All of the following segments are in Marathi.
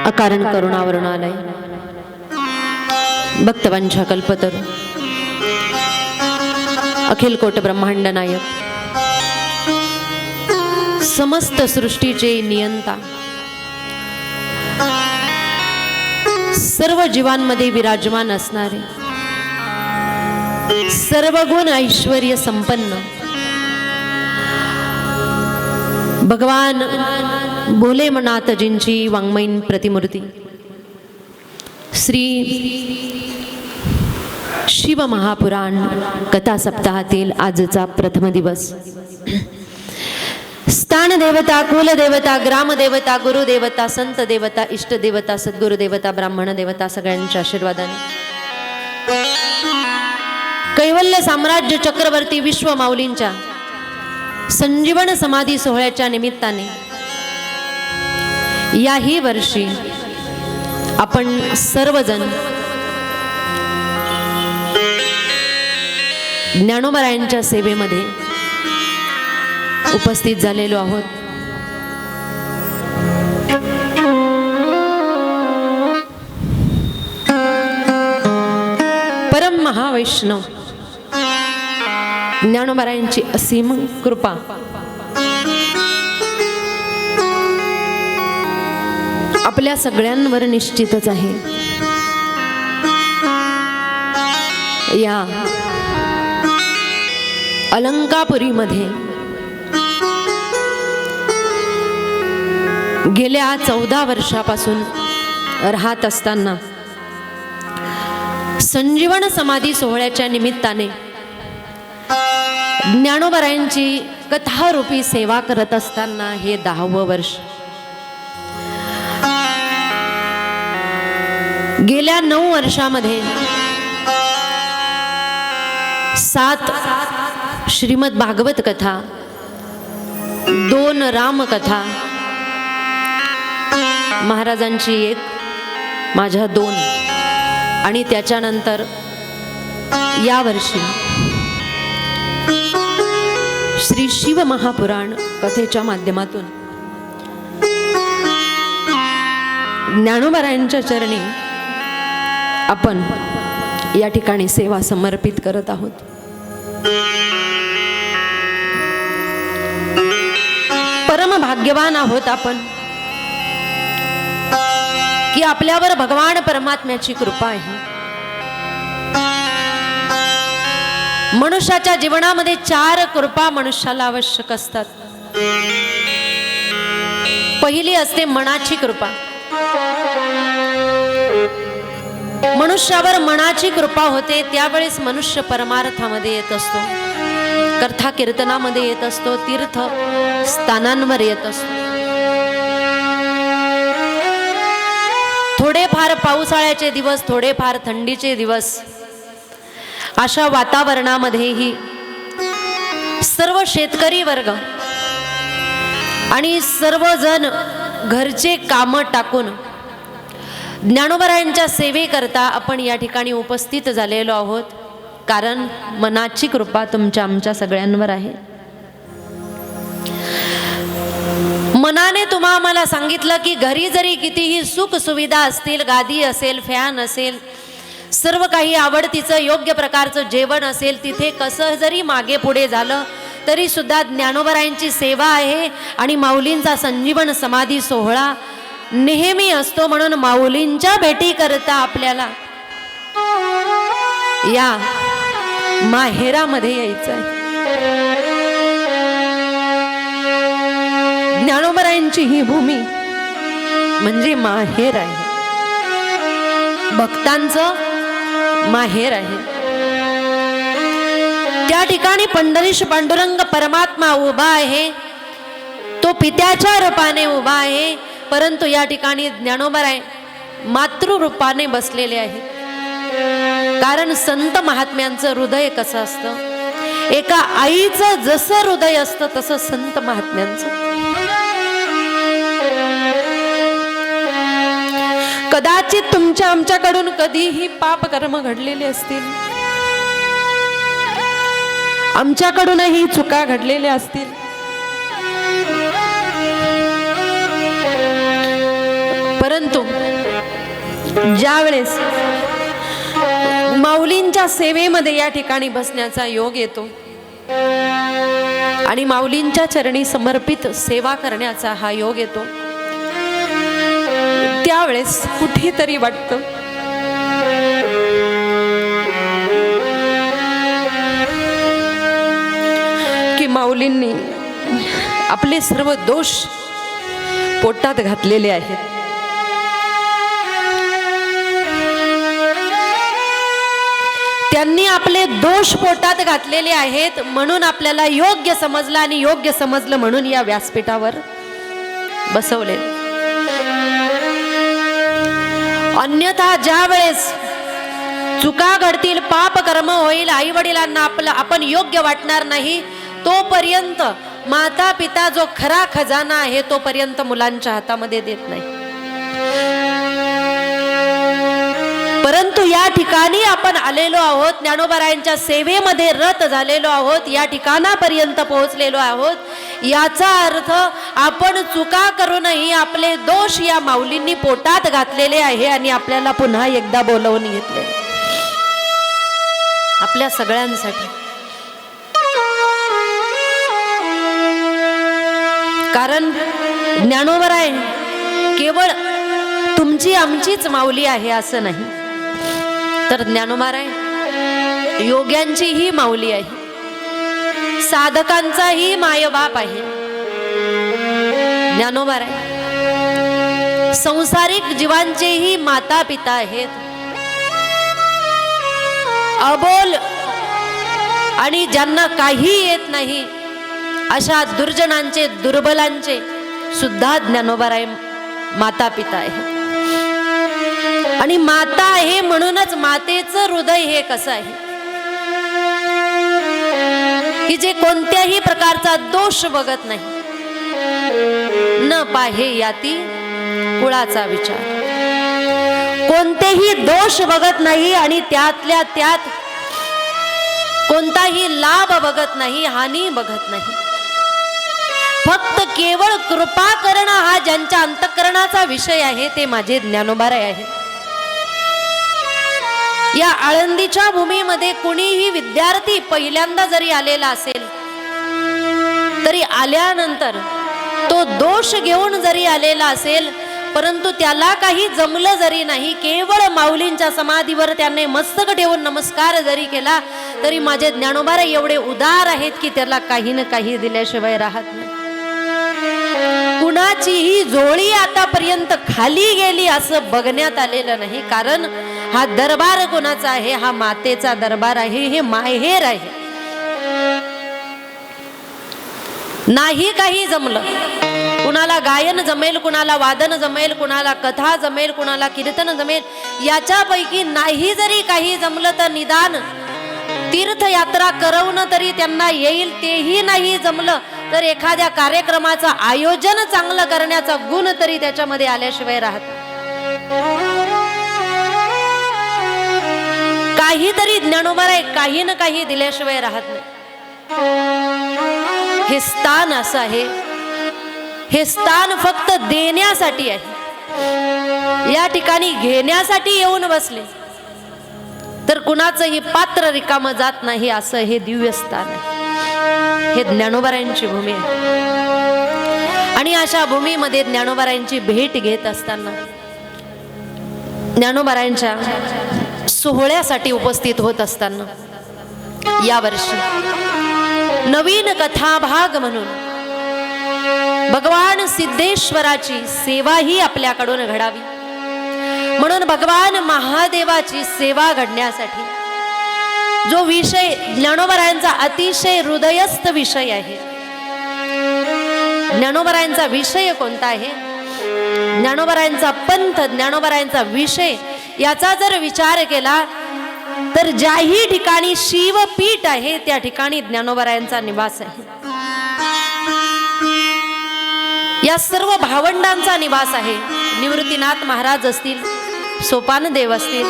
अकारण करुणावरुणालय भक्तवंशा कल्पतरू अखिल कोट ब्रह्मांड नायक समस्त सृष्टीचे नियंता सर्व जीवांमध्ये विराजमान असणारे सर्व गुण ऐश्वर्य संपन्न भगवान भोलेनाथजींची वाङ्मयीन प्रतिमूर्ती श्री शिव महापुराण कथा सप्ताहातील आजचा प्रथम दिवस स्थान देवता कुलदेवता ग्रामदेवता गुरुदेवता संत देवता इष्ट देवता सद्गुरु देवता ब्राह्मण देवता सगळ्यांच्या आशीर्वादाने कैवल्य साम्राज्य चक्रवर्ती विश्व माऊलींच्या संजीवन समाधी सोहळ्याच्या निमित्ताने याही वर्षी आपण सर्वजण ज्ञानोबरायांच्या सेवेमध्ये उपस्थित झालेलो आहोत. परम महावैष्णव ज्ञानोबरायांची असीम कृपा आपल्या सगळ्यांवर निश्चितच आहे. या अलंकापुरीमध्ये गेल्या 14 वर्षापासून राहत असताना संजीवन समाधी सोहळ्याच्या निमित्ताने ज्ञानोबरायांची कथारूपी सेवा करत असताना हे 10वं वर्ष. गेल्या 9 वर्षामध्ये 7 श्रीमद भागवत कथा, 2 रामकथा, महाराजांची 1, माझ्या 2 आणि त्याच्यानंतर या वर्षी श्री शिव महापुराण कथेच्या माध्यमातून ज्ञानोबरायांच्या चरणी आपण या ठिकाणी सेवा समर्पित करत आहोत. परम भाग्यवान आहोत आपण की आपल्यावर भगवान परमात्म्याची कृपा आहे. मनुष्याच्या जीवनामध्ये 4 कृपा मनुष्याला आवश्यक असतात. पहिली असते मनाची कृपा. मनुष्यावर मनाची कृपा होते त्यावेळेस मनुष्य परमार्थामध्ये येत असतो, कथा कीर्तनामध्ये येत असतो, तीर्थ स्थानांवर येत असतो. थोडेफार पावसाळ्याचे दिवस, थोडेफार थंडीचे दिवस, अशा वातावरणामध्येही सर्व शेतकरी वर्ग आणि सर्वजण घरचे कामं टाकून ज्ञानोबरायांच्या सेवेकरता आपण या ठिकाणी उपस्थित झालेलो आहोत. कारण मनाची कृपा तुमच्या आमच्या सगळ्यांवर आहे. मनाने तुम्हा आम्हाला सांगितलं की घरी जरी कितीही सुख सुविधा असतील, गादी असेल, फॅन असेल, सर्व काही आवडतीचं योग्य प्रकारचं जेवण असेल, तिथे कसं जरी मागे पुढे झालं तरी सुद्धा ज्ञानोबरायांची सेवा आहे आणि माऊलींचा संजीवन समाधी सोहळा नेहमी असतो. म्हणून माऊलींच्या भेटी करता आपल्याला या माहेरामध्ये यायचं आहे. ज्ञानोबरायांची ही भूमी म्हणजे माहेर आहे, भक्तांचं माहेर आहे. त्या ठिकाणी पंढरीश पांडुरंग परमात्मा उभा आहे, तो पित्याच्या रूपाने उभा आहे. परंतु या ठिकाणी ज्ञानोबराय मातृरूपाने बसलेले आहेत. कारण संत महात्म्यांचं हृदय कसं असतं, एका आईचं जसं हृदय असतं तसं संत महात्म्यांचं. कदाचित तुमच्या आमच्याकडून कधीही पाप कर्म घडलेले असतील, आमच्याकडूनही चुका घडलेल्या असतील, परंतु ज्या वेळेस माऊलींच्या सेवेमध्ये या ठिकाणी बसण्याचा योग येतो आणि माऊलींच्या चरणी समर्पित सेवा करण्याचा हा योग येतो, त्यावेळेस कुठेतरी वाटतं की माऊलींनी आपले सर्व दोष पोटात घातलेले आहेत. त्यांनी आपले दोष पोटात घातलेले आहेत म्हणून आपल्याला योग्य समजलं आणि योग्य समजलं म्हणून या व्यासपीठावर बसवले. अन्यथा ज्या वेळेस चुका घडतील, पाप कर्म होईल, आई वडिलांना आपण योग्य वाटणार नाही, तोपर्यंत माता पिता जो खरा खजाना आहे तोपर्यंत मुलांच्या हातामध्ये देत नाही. परंतु या ठिकाणी आपण आलेलो आहोत, ज्ञानोबारायांच्या सेवेमध्ये रत झालेलो आहोत, या ठिकाणापर्यंत पोहोचलेलो आहोत, याचा अर्थ आपण चुका करूनही आपले दोष या माऊलींनी पोटात घातलेले आहे आणि आपल्याला पुन्हा एकदा बोलवून घेतले आपल्या सगळ्यांसाठी. कारण ज्ञानोबराय केवळ तुमची आमचीच माऊली आहे असं नाही, तर ज्ञानोबराय योग्यांचीही माऊली आहे, साधकांचाही मायबाप आहे. ज्ञानोबराय संसारिक जीवांचेही माता पिता आहेत. अबोल आणि ज्यांना काही येत नाही अशा दुर्जनांचे, दुर्बलांचे सुद्धा ज्ञानोबराय माता पिता आहे. आणि माता आहे म्हणूनच मातेचं हृदय हे कसं आहे की जे कोणत्याही प्रकारचा दोष बघत नाही. न पाहे याती कुळाचा विचार, कोणतेही दोष बघत नाही आणि त्यातल्या त्यात कोणताही लाभ बघत नाही, हानी बघत नाही. फक्त केवळ कृपा करणं हा ज्यांच्या अंतःकरणाचा विषय आहे ते माझे ज्ञानोबाराय आहे. या आळंदीच्या भूमीमध्ये कुणीही विद्यार्थी पहिल्यांदा जरी आलेला असेल तरी आल्यानंतर तो दोष घेऊन जरी आलेला असेल, परंतु त्याला काही जमलं जरी नाही, केवळ माऊलींच्या समाधीवर त्याने मस्तक ठेवून नमस्कार जरी केला तरी माझे ज्ञानोबाराय एवढे उदार आहेत की त्याला काही ना काही दिल्याशिवाय राहत नाही. कुणाचीही जोळी आतापर्यंत खाली गेली असं बघण्यात आलेलं नाही. कारण हा दरबार कोणाचा आहे? हा मातेचा दरबार आहे, हे माहेर आहे. नाही काही जमलं, कुणाला गायन जमेल, कुणाला वादन जमेल, कुणाला कथा जमेल, कुणाला कीर्तन जमेल, याच्यापैकी नाही जरी काही जमलं तर निदान तीर्थयात्रा करवणं तरी त्यांना येईल. तेही नाही जमलं तर एखाद्या कार्यक्रमाचं आयोजन चांगलं करण्याचा गुण तरी त्याच्यामध्ये आल्याशिवाय राहत. काहीतरी ज्ञानोबाराय काही ना काही दिल्याशिवाय राहत नाही. हे स्थान असं आहे, हे स्थान फक्त देण्यासाठी आहे. या ठिकाणी घेण्यासाठी येऊन बसले तर कुणाचंही पात्र रिकामं जात नाही असं हे दिव्य स्थान आहे. हे ज्ञानोबारायांची भूमी आहे. आणि अशा भूमीमध्ये ज्ञानोबारायांची भेट घेत असताना ज्ञानोबारायांच्या सोहळ्यासाठी उपस्थित होत असताना यावर्षी नवीन कथाभाग म्हणून भगवान सिद्धेश्वराची सेवा ही आपल्याकडून घडावी म्हणून भगवान महादेवाची सेवा घडण्यासाठी जो विषय ज्ञानोबारायांचा अतिशय हृदयस्थ विषय आहे. ज्ञानोबारायांचा विषय कोणता आहे? ज्ञानोबारायांचा पंथ, ज्ञानोबारायांचा विषय याचा जर विचार केला तर ज्याही ठिकाणी शिवपीठ आहे त्या ठिकाणी ज्ञानोबारायांचा निवास आहे. या सर्व भावंडांचा निवास आहे. निवृत्तीनाथ महाराज असतील, सोपानदेव असतील,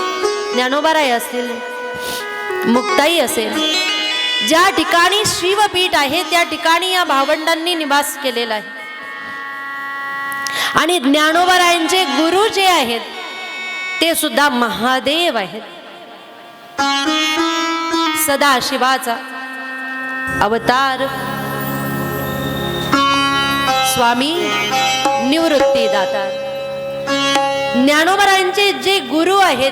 ज्ञानोबाराय असतील, मुक्ताई असेल, ज्या ठिकाणी शिवपीठ आहे त्या ठिकाणी या भावंडांनी निवास केलेला आहे. आणि ज्ञानोबरायांचे गुरु जे आहेत ते सुद्धा महादेव आहेत. सदाशिवाचा अवतार स्वामी निवृत्तीदाता. ज्ञानोबरायांचे जे गुरु आहेत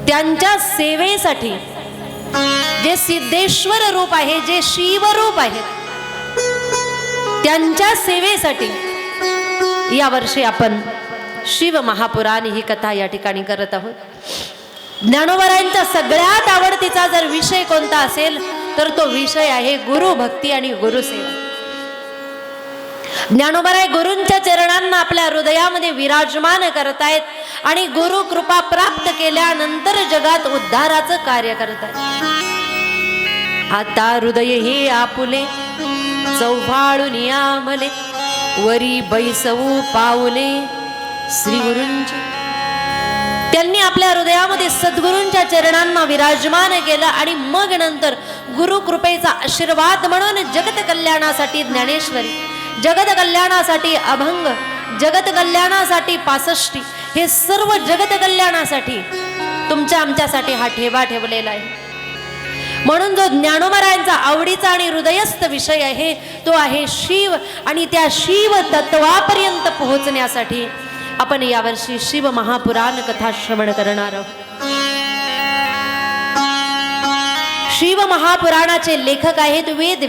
त्यांच्या सेवेसाठी जे सिद्धेश्वर रूप आहे, जे शिवरूप आहे, त्यांच्या सेवेसाठी यावर्षी आपण शिव महापुराण ही कथा या ठिकाणी करत आहोत. ज्ञानोबरायांचा सगळ्यात आवडतीचा जर विषय कोणता असेल तर तो विषय आहे गुरु भक्ती आणि गुरुसेवा. ज्ञानोबराय गुरूंच्या चरणांना आपल्या हृदयामध्ये विराजमान करतायत आणि गुरु कृपा प्राप्त केल्यानंतर जगात उद्धाराचं कार्य करतायत. आता हृदय हे आपुले चौफाळून यामले वरी बैसवू पाऊले श्री गुरूंचे. त्यांनी आपल्या हृदयामध्ये सद्गुरूंच्या चरणांना विराजमान केलं आणि मग नंतर गुरु कृपेचा आशीर्वाद म्हणून जगत कल्याणासाठी ज्ञानेश्वरी, जगत कल्याणासाठी अभंग, जगत कल्याणासाठी 65 हे सर्व जगत कल्याणासाठी तुमच्या आमच्यासाठी हा ठेवा ठेवलेला आहे. म्हणून जो ज्ञानोबरायांचा आवडीचा आणि हृदयस्थ विषय आहे तो आहे शिव. आणि त्या शिव तत्वापर्यंत पोहोचण्यासाठी आपण यावर्षी शिव महापुराण कथा श्रवण करणार आहोत. शिव महापुराणाचे लेखक आहेत वेद